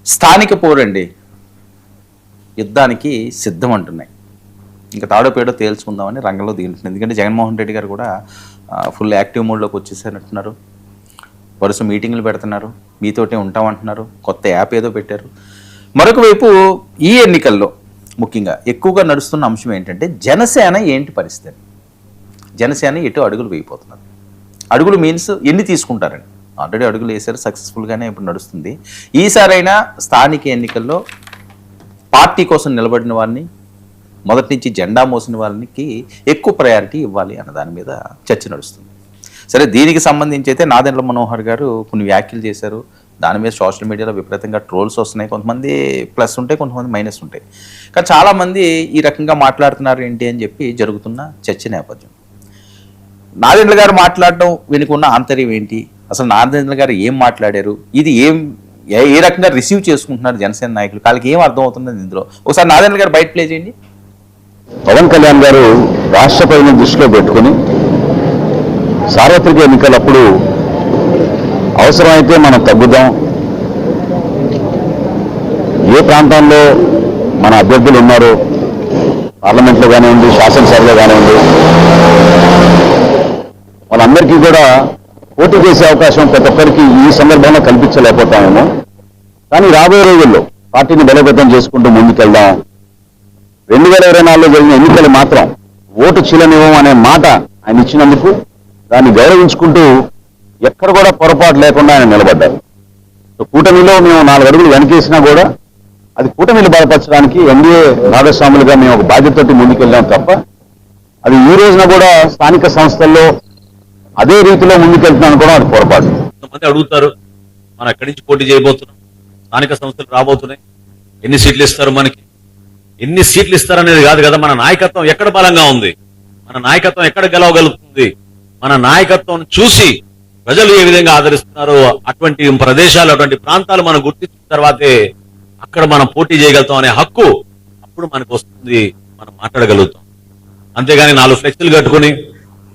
స్థానిక పోరండి యుద్ధానికి సిద్ధం అంటున్నాయి. ఇంకా తాడోపేడో తేల్చుకుందామని రంగంలో దిగుతుంది. ఎందుకంటే జగన్మోహన్ రెడ్డి గారు కూడా ఫుల్ యాక్టివ్ మోడ్లోకి వచ్చేసారంటున్నారు. వరుస మీటింగ్లు పెడుతున్నారు, మీతోటే ఉంటామంటున్నారు, కొత్త యాప్ ఏదో పెట్టారు. మరొక వైపు ఈ ఎన్నికల్లో ముఖ్యంగా ఎక్కువగా నడుస్తున్న అంశం ఏంటంటే జనసేన ఏంటి పరిస్థితి. జనసేన ఎటు అడుగులు వేయిపోతున్నారు. అడుగులు మీన్స్ ఎన్ని తీసుకుంటారండి. ఆల్రెడీ అడుగులు వేశారు, సక్సెస్ఫుల్గానే ఇప్పుడు నడుస్తుంది. ఈసారైనా స్థానిక ఎన్నికల్లో పార్టీ కోసం నిలబడిన వారిని, మొదటి నుంచి జెండా మోసిన వాళ్ళకి ఎక్కువ ప్రయారిటీ ఇవ్వాలి అన్న దాని మీద చర్చ నడుస్తుంది. సరే, దీనికి సంబంధించి అయితే నాదెండ్ల మనోహర్ గారు కొన్ని వ్యాఖ్యలు చేశారు. దాని మీద సోషల్ మీడియాలో విపరీతంగా ట్రోల్స్ వస్తున్నాయి. కొంతమంది ప్లస్ ఉంటాయి, కొంతమంది మైనస్ ఉంటాయి. కానీ చాలామంది ఈ రకంగా మాట్లాడుతున్నారు ఏంటి అని చెప్పి జరుగుతున్న చర్చ నేపథ్యం. నాదెండ్ల గారు మాట్లాడడం వెనుకున్న ఆంతర్యం ఏంటి, అసలు నాదెండ్ల గారు ఏం మాట్లాడారు, ఇది ఏ రకంగా రిసీవ్ చేసుకుంటున్నారు జనసేన నాయకులు, వాళ్ళకి ఏం అర్థం అవుతుంది ఇందులో. ఒకసారి నాదెండ్ల గారు బయట ప్లే చేయండి. పవన్ కళ్యాణ్ గారు రాష్ట్రపతిని దృష్టిలో పెట్టుకుని సార్వత్రిక ఎన్నికలప్పుడు అవసరమైతే మనం తగ్గుదాం, ఏ ప్రాంతాల్లో మన అభ్యర్థులు ఉన్నారో పార్లమెంట్లో కానివ్వండి, శాసనసభలో కానివ్వండి, వాళ్ళందరికీ కూడా పోటీ చేసే అవకాశం ప్రతి ఒక్కరికి ఈ సందర్భంలో కల్పించలేకపోతామేమో. కానీ రాబోయే రోజుల్లో పార్టీని బలోపేతం చేసుకుంటూ ముందుకెళ్దాం. 2024లో జరిగిన ఎన్నికలు మాత్రం ఓటు చీలనివ్వం అనే మాట ఆయన ఇచ్చినందుకు దాన్ని గౌరవించుకుంటూ ఎక్కడ కూడా పొరపాటు లేకుండా ఆయన నిలబడ్డారు. కూటమిలో మేము 4 అడుగులు వెనకేసినా కూడా అది కూటమిని బలపరచడానికి ఎన్డీఏ భాగస్వాములుగా మేము ఒక బాధ్యతతో ముందుకెళ్ళాం తప్ప అది ఈ రోజున కూడా స్థానిక సంస్థల్లో అదే రీతిలో ముందుకెళ్తున్నాను కూడా అది పొరపాటు. కొంతమంది అడుగుతారు, మనం ఎక్కడి నుంచి పోటీ చేయబోతున్నాం, స్థానిక సంస్థలు రాబోతున్నాయి, ఎన్ని సీట్లు ఇస్తారు, మనకి ఎన్ని సీట్లు ఇస్తారు అనేది కాదు కదా, మన నాయకత్వం ఎక్కడ బలంగా ఉంది, మన నాయకత్వం ఎక్కడ గెలవగలుగుతుంది, మన నాయకత్వం చూసి ప్రజలు ఏ విధంగా ఆదరిస్తున్నారు, అటువంటి ప్రదేశాలు, అటువంటి ప్రాంతాలు మనం గుర్తించిన తర్వాతే అక్కడ మనం పోటీ చేయగలుగుతాం అనే హక్కు అప్పుడు మనకు వస్తుంది, మనం మాట్లాడగలుగుతాం. అంతేగాని 4 ఫ్లెక్సీలు కట్టుకుని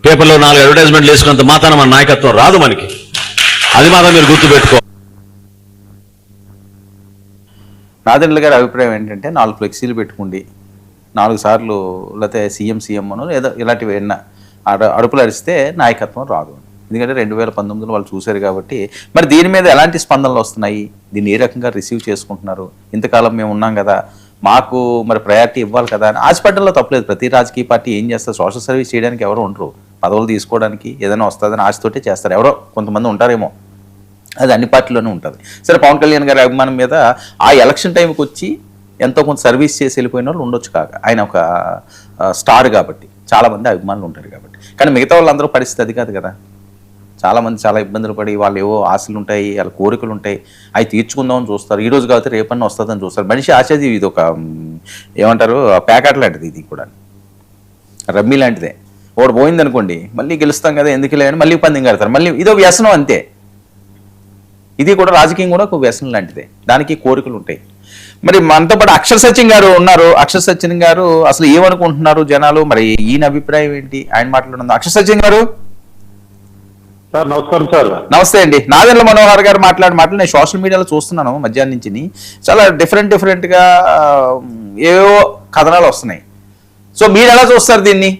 పేపర్లో 4 అడ్వర్టైజ్మెంట్లు వేసుకున్నంత మాత్రాన మన నాయకత్వం రాదు మనకి. అది మాత్రం మీరు గుర్తుపెట్టుకో. నాదెండ్ల గారి అభిప్రాయం ఏంటంటే 4 ఫ్లెక్సీలు పెట్టుకుండి 4 సార్లు లేకపోతే సీఎం అను ఏదో ఇలాంటివి ఏమన్నా అడుపులు అరిస్తే నాయకత్వం రాదు. ఎందుకంటే 2019లో వాళ్ళు చూశారు కాబట్టి. మరి దీని మీద ఎలాంటి స్పందనలు వస్తున్నాయి, దీన్ని ఏ రకంగా రిసీవ్ చేసుకుంటున్నారు, ఇంతకాలం మేము ఉన్నాం కదా, మాకు మరి ప్రయారిటీ ఇవ్వాలి కదా అని ఆశపడ్డంలో తప్పలేదు. ప్రతి రాజకీయ పార్టీ ఏం చేస్తారు, సోషల్ సర్వీస్ చేయడానికి ఎవరు ఉండరు, పదవులు తీసుకోవడానికి ఏదైనా వస్తుందని ఆశతోటే చేస్తారు. ఎవరో కొంతమంది ఉంటారేమో, అది అన్ని పార్టీలోనే ఉంటుంది. సరే, పవన్ కళ్యాణ్ గారి అభిమానం మీద ఆ ఎలక్షన్ టైంకి వచ్చి ఎంతో కొంత సర్వీస్ చేసి వెళ్ళిపోయిన వాళ్ళు ఉండొచ్చు. కాక ఆయన ఒక స్టార్ కాబట్టి చాలామంది అభిమానులు ఉంటారు కాబట్టి. కానీ మిగతా వాళ్ళందరూ పరిస్థితి అది కాదు కదా. చాలామంది చాలా ఇబ్బందులు పడి వాళ్ళు ఏవో ఆశలు ఉంటాయి, వాళ్ళ కోరికలు ఉంటాయి, అవి తీర్చుకుందామని చూస్తారు. ఈ రోజు కాబట్టి రేపన్నా వస్తుందని చూస్తారు. మనిషి ఆశది ఇది ఒక ఏమంటారు ప్యాకెట్ లాంటిది, ఇది కూడా రమ్మీ లాంటిదే. ఒకటి పోయిందనుకోండి మళ్ళీ గెలుస్తాం కదా ఎందుకు లేని మళ్ళీ పందెం కడతారు, మళ్ళీ ఇదో వ్యసనం అంతే. ఇది కూడా రాజకీయం కూడా ఒక వ్యసనం లాంటిదే, దానికి కోరికలు ఉంటాయి. మరి మనతో పాటు అక్షర సత్యం గారు ఉన్నారు. అక్షర సత్యం గారు అసలు ఏమనుకుంటున్నారు జనాలు, మరి ఈయన అభిప్రాయం ఏంటి, ఆయన మాట్లాడుతుంది. అక్షర సత్యం గారు సార్ నమస్కారం. సార్ నమస్తే అండి. నాదెండ్ల మనోహర్ గారు మాటలు నేను సోషల్ మీడియాలో చూస్తున్నాను మధ్యాహ్నం నుంచి. చాలా డిఫరెంట్గా ఏవో కథనాలు వస్తున్నాయి. సో మీరు ఎలా చూస్తారు దీన్ని?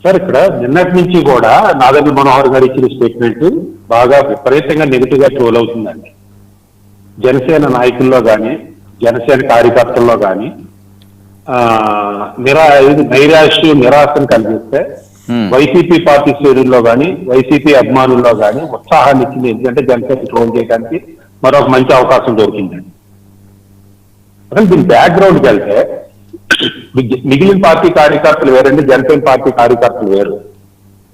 సార్, ఇక్కడ నిన్నటి నుంచి కూడా నాదెండ్ల మనోహర్ గారు ఇచ్చిన స్టేట్మెంట్ బాగా విపరీతంగా నెగిటివ్ గా ట్రోల్ అవుతుందండి. జనసేన నాయకుల్లో కానీ, జనసేన కార్యకర్తల్లో కానీ నైరాశ్యం, నిరాశను కలిగిస్తే వైసీపీ పార్టీ శ్రేణుల్లో కానీ, వైసీపీ అభిమానుల్లో కానీ ఉత్సాహాన్ని ఇచ్చింది. ఎందుకంటే జనసేన ట్రోల్ చేయడానికి మరొక మంచి అవకాశం దొరికిందండి. అసలు దీని బ్యాక్గ్రౌండ్కి వెళ్తే మిగిలిన పార్టీ కార్యకర్తలు వేరండి, జనసేన పార్టీ కార్యకర్తలు వేరు.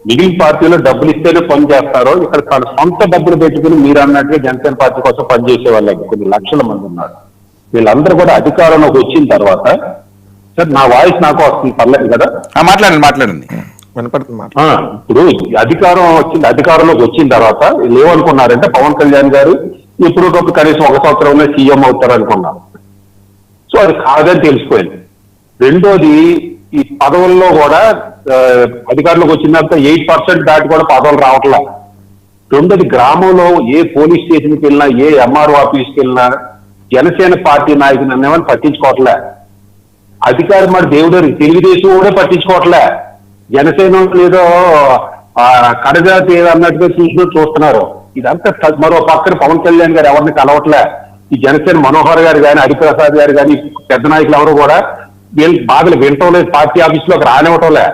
మిగిలిన పార్టీలో డబ్బులు ఇస్తేనే పని చేస్తారో, ఇక్కడ తన సొంత డబ్బులు పెట్టుకుని మీరు అన్నట్టుగా జనసేన పార్టీ కోసం పనిచేసే వాళ్ళు కొన్ని లక్షల మంది ఉన్నారు. వీళ్ళందరూ కూడా అధికారంలోకి వచ్చిన తర్వాత, సార్ నా వాయిస్ నాకు వస్తుంది, పర్లేదు కదా? మాట్లాడండి ఇప్పుడు అధికారంలోకి వచ్చిన తర్వాత వీళ్ళు ఏమనుకున్నారంటే పవన్ కళ్యాణ్ గారు ఇప్పుడు కనీసం 1 సంవత్సరంలో సీఎం అవుతారు అనుకున్నారు. సో అది కాదని తెలిసిపోయింది. రెండోది, ఈ పదవుల్లో కూడా అధికారంలోకి వచ్చిన తర్వాత 8% దాటి కూడా పదవులు రావట్లా. రెండోది గ్రామంలో ఏ పోలీస్ స్టేషన్కి వెళ్ళినా, ఏ ఎంఆర్ఓ ఆఫీస్కి వెళ్ళినా జనసేన పార్టీ నాయకులు అనేవాడిని పట్టించుకోవట్లే. అధికారం మరి దేవుడు తెలుగుదేశం కూడా పట్టించుకోవట్లే. జనసేన ఏదో కడజాతి అన్నట్టుగా చూస్తున్నారు. ఇదంతా మరో పక్కన పవన్ కళ్యాణ్ గారు ఎవరిని కలవట్లే. ఈ జనసేన మనోహర్ గారు కానీ, హరిప్రసాద్ గారు కానీ, పెద్ద నాయకులు ఎవరు కూడా వీళ్ళు బాధలు వినటం లేదు, పార్టీ ఆఫీసులోకి రానివ్వటంలే.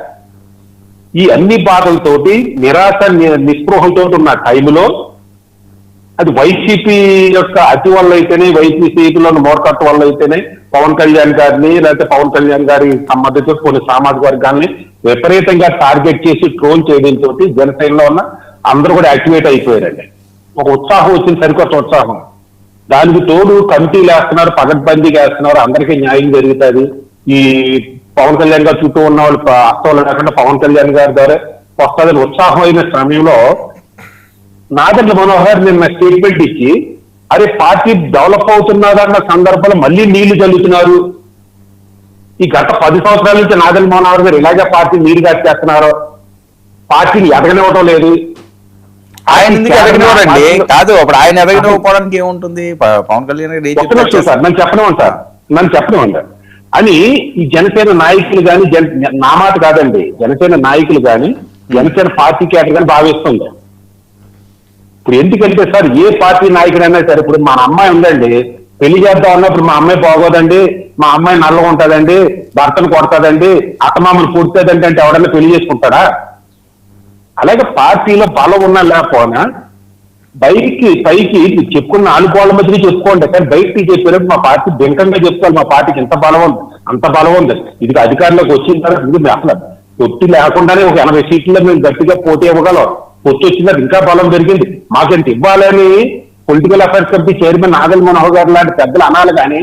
ఈ అన్ని బాధలతోటి నిరాశ నిస్పృహలతో ఉన్న టైంలో అది వైసీపీ యొక్క అతి వల్ల అయితేనే, వైసీపీలో మోర్కట్టు వల్ల అయితేనే పవన్ కళ్యాణ్ గారిని, లేకపోతే పవన్ కళ్యాణ్ గారి సంబంధిత కొన్ని సామాజిక వర్గాన్ని విపరీతంగా టార్గెట్ చేసి ట్రోల్ చేయడంతో జనసేనలో ఉన్న అందరూ కూడా యాక్టివేట్ అయిపోయారండి. ఒక ఉత్సాహం వచ్చింది, సరికొత్త ఉత్సాహం. దానికి తోడు కమిటీలు వేస్తున్నారు, పగడ్బందీగా వేస్తున్నారు, అందరికీ న్యాయం జరుగుతుంది. ఈ పవన్ కళ్యాణ్ గారు చుట్టూ ఉన్న వాళ్ళు అర్థం లేకుండా పవన్ కళ్యాణ్ గారి ద్వారా వస్తుందని ఉత్సాహం అయిన సమయంలో నాదెండ్ల మనోహర్ నిన్న స్టేట్మెంట్ ఇచ్చి, అరే పార్టీ డెవలప్ అవుతున్నదన్న సందర్భంలో మళ్ళీ నీళ్లు చల్లుతున్నారు. ఈ గత 10 సంవత్సరాల నుంచి నాదెండ్ల మనోహర్ గారు ఇలాగే పార్టీ నీరు కట్టేస్తున్నారు, పార్టీని ఎదగనివ్వడం లేదు. ఆయన ఎందుకు ఎదగనివ్వరండి? కాదు, అప్పుడు ఆయన ఎదగనివ్వడానికి ఏముంటుంది? పవన్ కళ్యాణ్ గారు సార్ నన్ను చెప్పనివ్వండి అని ఈ జనసేన నాయకులు కానీ, నా మాట కాదండి, జనసేన నాయకులు కానీ, జనసేన పార్టీ కేటర్ కానీ భావిస్తుంది. ఇప్పుడు ఎందుకంటే సార్ ఏ పార్టీ నాయకుడైనా సరే, ఇప్పుడు మన అమ్మాయి ఉందండి, పెళ్లి చేద్దాం అన్నప్పుడు మా అమ్మాయి బాగోదండి, మా అమ్మాయి నల్లగా ఉంటుందండి, భర్తను కొడతాదండి, అత్తమామలు పుడుతుందండి అంటే ఎవడన్నా పెళ్లి చేసుకుంటాడా? అలాగే పార్టీలో బలం ఉన్నా లేకపోయినా పైకి చెప్పుకున్న 4 గోళ్ల మధ్య చెప్పుకోండి, కానీ బయటికి చెప్పినప్పుడు మా పార్టీ భిన్నంగా చెప్పుకోవాలి, మా పార్టీకి ఎంత బలం ఉంది, అంత బలం ఉంది. ఇది అధికారంలోకి వచ్చిన తర్వాత ఇది అసలు పొత్తి లేకుండానే ఒక 80 సీట్లలో మేము గట్టిగా పోటీ ఇవ్వగలం. పొత్తు వచ్చిన ఇంకా బలం పెరిగింది. మాకెంత ఇవ్వాలని political affairs committee chairman Nadendla Manohar గారు లాంటి పెద్దలు అనాలి, కానీ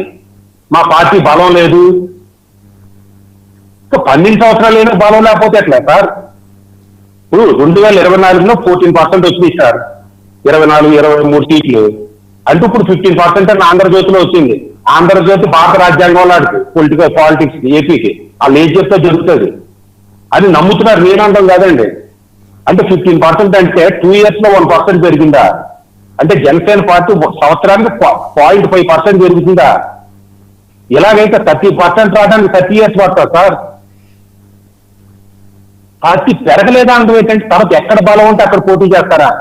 మా పార్టీ బలం లేదు. 12 సంవత్సరాలు బలం లేకపోతే ఎట్లా సార్? ఇప్పుడు 2024లో 14% వచ్చినాయి సార్, 24-23 సీట్లు. అంటే ఇప్పుడు 15% ఆంధ్రజ్యోతిలో వచ్చింది. ఆంధ్రజ్యోతి భారత రాజ్యాంగం లాంటి పాలిటిక్స్ ఏపీకి వాళ్ళు ఏం చెప్తే జరుగుతుంది అని నమ్ముతున్నారు. నేనంటాం కాదండి. అంటే 15% అంటే 2 years లో 1% పెరిగిందా? అంటే జనసేన పార్టీ సంవత్సరానికి 0.5% పెరుగుతుందా? ఇలాగైతే 30% రావడానికి 30 years పడతా సార్. పార్టీ పెరగలేదా అంటే ఏంటంటే తర్వాత ఎక్కడ బలం ఉంటే అక్కడ పోటీ చేస్తారా?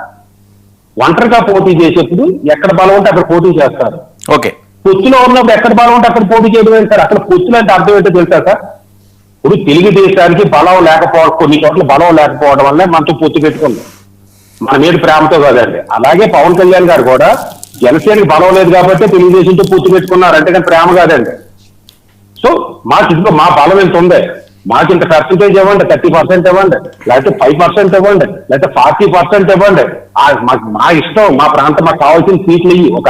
ఒంటరిగా పోటీ చేసేప్పుడు ఎక్కడ బలం ఉంటే అక్కడ పోటీ చేస్తారు. ఓకే, పొత్తులో ఉన్నప్పుడు ఎక్కడ బలం ఉంటే అక్కడ పోటీ చేయడం ఏంటారు? అక్కడ పొత్తులు అంటే అర్థం ఏంటో తెలుసా సార్? ఇప్పుడు తెలుగుదేశానికి బలం లేకపోవడం, కొన్ని చోట్ల బలం లేకపోవడం వల్లే మనతో పొత్తు పెట్టుకుంది, మన మీద ప్రేమతో కాదండి. అలాగే పవన్ కళ్యాణ్ గారు కూడా జనసేనకి బలం లేదు కాబట్టి తెలుగుదేశంతో పొత్తు పెట్టుకున్నారు, అంటే కానీ ప్రేమ కాదండి. సో మాకు ఇంట్లో మా బలం ఎంత ఉంది, మాకు ఇంత పర్సెంటేజ్ ఇవ్వండి, 30% ఇవ్వండి, లేకపోతే 5% ఇవ్వండి, లేకపోతే 40% ఇవ్వండి, మా ఇష్టం, మా ప్రాంతం మాకు కావాల్సిన సీట్లు ఇవ్వి. ఒక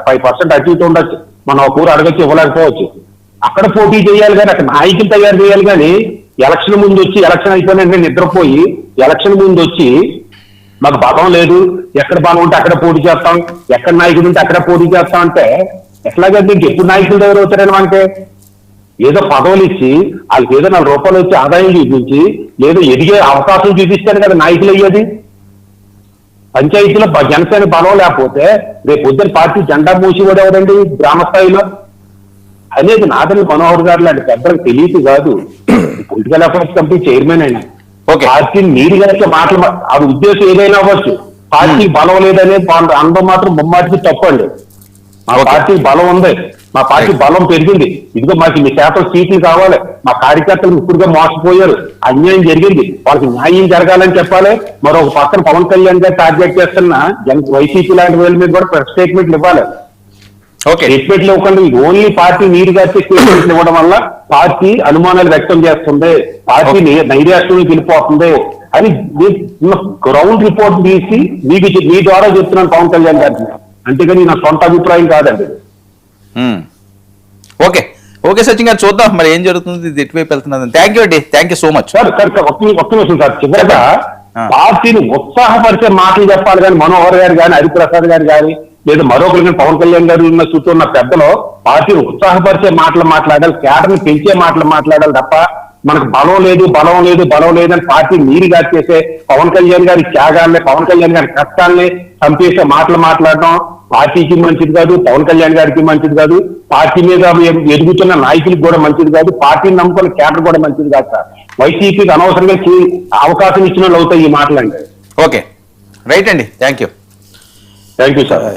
5% అటు ఇటు ఉండొచ్చు, మనం ఒక ఊరు అడగచ్చు, ఇవ్వలేకపోవచ్చు. అక్కడ పోటీ చేయాలి కానీ అక్కడ నాయకులు తయారు చేయాలి. కానీ ఎలక్షన్ ముందు వచ్చి, ఎలక్షన్ అయిపోయిన నిద్రపోయి ఎలక్షన్ ముందు వచ్చి మాకు బలం లేదు, ఎక్కడ బలం ఉంటే అక్కడ పోటీ చేస్తాం, ఎక్కడ నాయకుడు ఉంటే అక్కడ పోటీ చేస్తాం అంటే ఎట్లాగంటే ఇంకెప్పుడు నాయకులు దగ్గర అవుతారని మనకి ఏదో పదవులు ఇచ్చి వాళ్ళకి ఏదో 4 రూపాయలు వచ్చి ఆదాయం చూపించి ఏదో ఎదిగే అవకాశం చూపిస్తాను కదా నాయకులు అయ్యేది. పంచాయతీలో జనసేన బలం లేకపోతే రేపు పొద్దున పార్టీ జెండా మూసి కూడా ఎవరండి గ్రామ స్థాయిలో అనేది నాదెండ్ల మనోహర్ గారు లాంటి పెద్దలకు తెలియదు కాదు. పొలిటికల్ అఫైర్స్ కమిటీ చైర్మన్ అయినా పార్టీని నీరుగా మాటలు ఆ ఉద్దేశం ఏదైనా అవ్వచ్చు, పార్టీ బలం లేదనే అందం మాత్రం ముమ్మాటికి తప్పండి. మా పార్టీ బలం ఉంది, మా పార్టీ బలం పెరిగింది, ఇదిగో మాకు ఇన్ని శాతం సీట్లు కావాలి, మా కార్యకర్తలు ఇప్పుడుగా మోసపోయారు, అన్యాయం జరిగింది, వాళ్ళకి న్యాయం జరగాలని చెప్పాలి. మరొక పక్కన పవన్ కళ్యాణ్ గారు టార్గెట్ చేస్తున్న వైసీపీ లాంటి వాళ్ళ మీద కూడా ప్రెస్ స్టేట్మెంట్లు ఇవ్వాలి. స్టేట్మెంట్లు ఇవ్వకుండా ఓన్లీ పార్టీ నీరుగా స్టేట్మెంట్లు ఇవ్వడం వల్ల పార్టీ అనుమానాలు వ్యక్తం చేస్తుంది, పార్టీ నైరాశ్యం వెళ్ళిపోతుంది అని గ్రౌండ్ రిపోర్ట్ తీసి మీ ద్వారా చెప్తున్నాను పవన్ కళ్యాణ్ గారికి, అంతేగాని నా సొంత అభిప్రాయం కాదండి. ఓకే ఓకే సచిన్ గారు, చూద్దాం మరి ఏం జరుగుతుంది, ఎటువైపు వెళ్తున్నది. థ్యాంక్ యూ అండి, thank you so much sir. ఒక్క నిమిషం సార్, చివరిగా పార్టీని ఉత్సాహపరిచే మాటలు చెప్పాలి కానీ మనోహర్ గారు కానీ, హరిప్రసాద్ గారు కానీ, లేదా మరొకరు కానీ, పవన్ కళ్యాణ్ గారు ఉన్న చుట్టూ ఉన్న పెద్దలు పార్టీని ఉత్సాహపరిచే మాటలు మాట్లాడాలి, కేడర్ని పెంచే మాటలు మాట్లాడాలి తప్ప మనకు బలం లేదు అని పార్టీ మీరుగా చేసే పవన్ కళ్యాణ్ గారి త్యాగాల్ని, పవన్ కళ్యాణ్ గారి కష్టాల్ని చంపేసే మాటలు మాట్లాడడం పార్టీకి మంచిది కాదు, పవన్ కళ్యాణ్ గారికి మంచిది కాదు, పార్టీ మీద ఎదుగుతున్న నాయకులకు కూడా మంచిది కాదు, పార్టీని నమ్ముకున్న కేటర్ కూడా మంచిది కాదు సార్. వైసీపీకి అనవసరంగా అవకాశం ఇచ్చిన వాళ్ళు అవుతాయి ఈ మాటలంటే. ఓకే, రైట్ అండి, థ్యాంక్ యూ సార్.